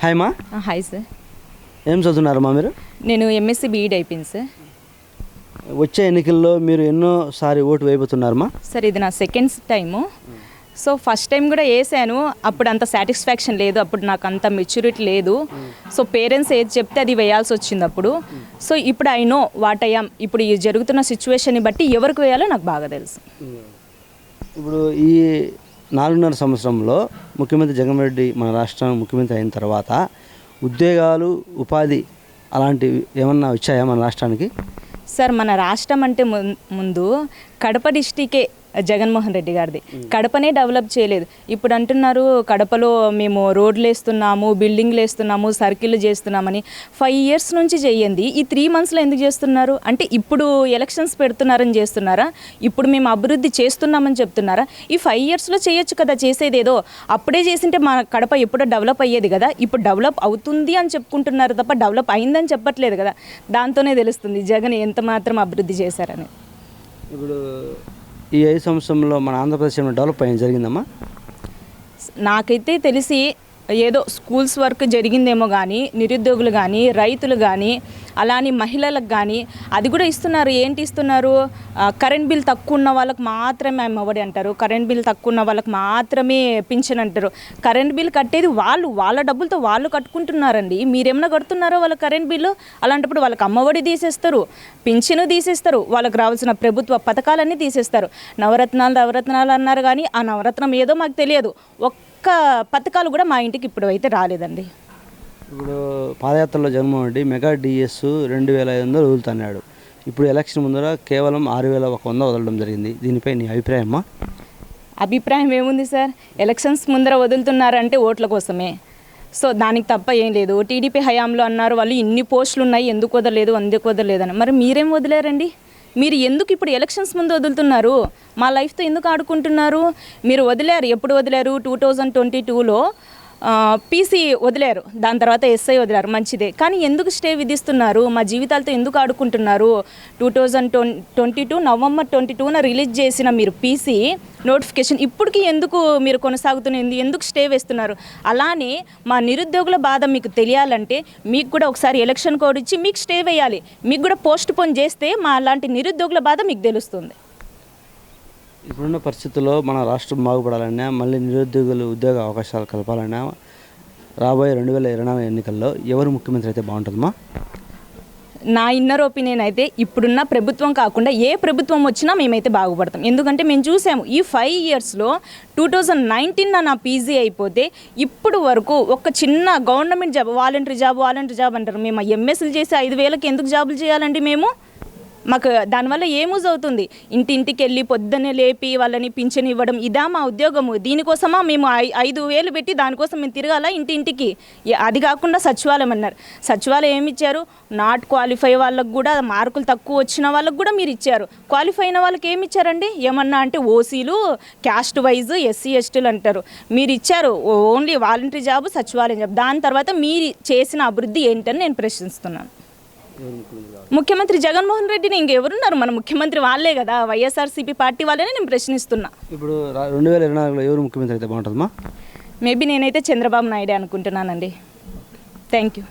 Hi మా. Hi sir. ఏం చదువుతున్నారమ్మా మీరు? నేను ఎంఎస్సి బీఈడి అయిపోయింది సార్. వచ్చే ఎన్నికల్లో మీరు ఎన్నోసారి ఓటు వేయబోతున్నారమ్మా? సార్ ఇది నా second time. So first time కూడా వేసాను, అప్పుడు అంత సాటిస్ఫాక్షన్ లేదు, అప్పుడు నాకు అంత మెచ్యూరిటీ లేదు. సో పేరెంట్స్ ఏది చెప్తే అది వేయాల్సి వచ్చింది అప్పుడు. సో ఇప్పుడు I know what I am. ఇప్పుడు ఈ జరుగుతున్న సిచ్యువేషన్ని బట్టి ఎవరికి వేయాలో నాకు బాగా తెలుసు. ఇప్పుడు ఈ 4.5 సంవత్సరంలో ముఖ్యమంత్రి జగన్ రెడ్డి మన రాష్ట్రం ముఖ్యమంత్రి అయిన తర్వాత ఉద్యోగాలు, ఉపాధి అలాంటివి ఏమన్నా వచ్చాయా మన రాష్ట్రానికి? సార్ మన రాష్ట్రం అంటే ముందు కడప డిస్టికే జగన్మోహన్ రెడ్డి గారిది. కడపనే డెవలప్ చేయలేదు. ఇప్పుడు అంటున్నారు కడపలో మేము రోడ్లు వేస్తున్నాము, బిల్డింగ్లు వేస్తున్నాము, సర్కిల్ చేస్తున్నామని. 5 years నుంచి చేయండి, ఈ 3 monthsలో ఎందుకు చేస్తున్నారు? అంటే ఇప్పుడు ఎలక్షన్స్ పెడుతున్నారని చేస్తున్నారా? ఇప్పుడు మేము అభివృద్ధి చేస్తున్నామని చెప్తున్నారా? ఈ 5 yearsలో చేయొచ్చు కదా, చేసేది ఏదో. అప్పుడే చేసింటే మా కడప ఎప్పుడో డెవలప్ అయ్యేది కదా. ఇప్పుడు డెవలప్ అవుతుంది అని చెప్పుకుంటున్నారు తప్ప డెవలప్ అయిందని చెప్పట్లేదు కదా. దాంతోనే తెలుస్తుంది జగన్ ఎంత మాత్రం అభివృద్ధి చేశారని. ఇప్పుడు ఈ 5 సంవత్సరంలో మన ఆంధ్రప్రదేశ్ ఏమైనా డెవలప్ అయ్యింది జరిగిందమ్మా? నాకైతే తెలిసి ఏదో స్కూల్స్ వర్క్ జరిగిందేమో కానీ, నిరుద్యోగులు కానీ, రైతులు కానీ, అలానే మహిళలకు కానీ అది కూడా ఇస్తున్నారు. ఏంటి ఇస్తున్నారు? కరెంట్ బిల్ తక్కువ ఉన్న వాళ్ళకి మాత్రమే అమ్మఒడి అంటారు, కరెంట్ బిల్ తక్కువ ఉన్న వాళ్ళకి మాత్రమే పింఛన్ అంటారు. కరెంట్ బిల్ కట్టేది వాళ్ళు, వాళ్ళ డబ్బులతో వాళ్ళు కట్టుకుంటున్నారండి. మీరేమన్నా కడుతున్నారో వాళ్ళ కరెంట్ బిల్లు? అలాంటప్పుడు వాళ్ళకి అమ్మఒడి తీసేస్తారు, పింఛను తీసేస్తారు, వాళ్ళకి రావాల్సిన ప్రభుత్వ పథకాలన్నీ తీసేస్తారు. నవరత్నాలు అన్నారు కానీ ఆ నవరత్నం ఏదో మాకు తెలియదు. పథకాలు కూడా మా ఇంటికి ఇప్పుడు అయితే రాలేదండి. ఇప్పుడు పాదయాత్రలో జగన్మోహన్ రెడ్డి మెగా డిఎస్ 2,500 వదులుతున్నాడు. ఇప్పుడు ఎలక్షన్ ముందర కేవలం 6,100 వదలడం జరిగింది. దీనిపై నీ అభిప్రాయమ్మా? అభిప్రాయం ఏముంది సార్? ఎలక్షన్స్ ముందర వదులుతున్నారంటే ఓట్ల కోసమే. సో దానికి తప్ప ఏం లేదు. టీడీపీ హయాంలో అన్నారు వాళ్ళు ఇన్ని పోస్టులు ఉన్నాయి, ఎందుకు వదలలేదని. మరి మీరేం వదిలేరండి? మీరు ఎందుకు ఇప్పుడు ఎలక్షన్స్ ముందు వదులుతున్నారు? మా లైఫ్తో ఎందుకు ఆడుకుంటున్నారు? మీరు వదిలేరు. ఎప్పుడు వదిలేరు? 2022లో పీసీ వదిలేరు, దాని తర్వాత ఎస్ఐ వదిలేరు, మంచిదే. కానీ ఎందుకు స్టే విధిస్తున్నారు? మా జీవితాలతో ఎందుకు ఆడుకుంటున్నారు? 2022 November 22న రిలీజ్ చేసిన మీరు పీసీ నోటిఫికేషన్ ఇప్పటికీ ఎందుకు మీరు కొనసాగుతున్నది? ఎందుకు స్టే వేస్తున్నారు? అలానే మా నిరుద్యోగుల బాధ మీకు తెలియాలంటే మీకు కూడా ఒకసారి ఎలక్షన్ కోడ్ ఇచ్చి మీకు స్టే వేయాలి. మీకు కూడా పోస్ట్ పోన్ చేస్తే మా అలాంటి నిరుద్యోగుల బాధ మీకు తెలుస్తుంది. ఇప్పుడున్న పరిస్థితుల్లో మన రాష్ట్రం బాగుపడాలన్నా, మళ్ళీ నిరుద్యోగులు ఉద్యోగ అవకాశాలు కలపాలన్నా రాబోయే 2024 ఎన్నికల్లో ఎవరు ముఖ్యమంత్రి అయితే బాగుంటుందమ్మా? నా ఇన్నర్ ఒపీనియన్ అయితే ఇప్పుడున్న ప్రభుత్వం కాకుండా ఏ ప్రభుత్వం వచ్చినా మేమైతే బాగుపడతాం. ఎందుకంటే మేము చూసాము ఈ 5 yearsలో 2019 నా పీజీ అయిపోతే ఇప్పుడు వరకు ఒక చిన్న గవర్నమెంట్ జాబ్, వాలంటరీ జాబ్ అంటారు. మేము ఎంఎస్లు చేసి 5,000కి ఎందుకు జాబులు చేయాలండి? మాకు దానివల్ల ఏం యూజ్ అవుతుంది? ఇంటింటికి వెళ్ళి పొద్దున్నే లేపి వాళ్ళని పింఛన్ ఇవ్వడం, ఇదా మా ఉద్యోగము? దీనికోసమా మేము 5,000 పెట్టి దానికోసం మేము తిరగాల ఇంటింటికి? అది కాకుండా సచివాలయం అన్నారు. సచివాలయం ఏమి ఇచ్చారు? నాట్ క్వాలిఫై వాళ్ళకు కూడా, మార్కులు తక్కువ వచ్చిన వాళ్ళకు కూడా మీరు ఇచ్చారు. క్వాలిఫై అయిన వాళ్ళకి ఏమి ఇచ్చారండి? ఏమన్నా అంటే ఓసీలు, క్యాస్ట్ వైజ్, ఎస్సీ ఎస్టీలు అంటారు. మీరు ఇచ్చారు ఓన్లీ వాలంటరీ జాబ్, సచివాలయం జాబ్. దాని తర్వాత మీరు చేసిన అభివృద్ధి ఏంటని నేను ప్రశ్నిస్తున్నాను. ముఖ్యమంత్రి జగన్మోహన్ రెడ్డిని ఇంకెవరున్నారు? మన ముఖ్యమంత్రి వాళ్ళే కదా, వైఎస్ఆర్సీపీ పార్టీ వాళ్ళనే నేను ప్రశ్నిస్తున్నా. ఇప్పుడు 2024లో ఎవరు ముఖ్యమంత్రి అయితే బాగుంటుందమ్మా? మేబీ నేనైతే చంద్రబాబు నాయుడే అనుకుంటున్నానండి. Thank you.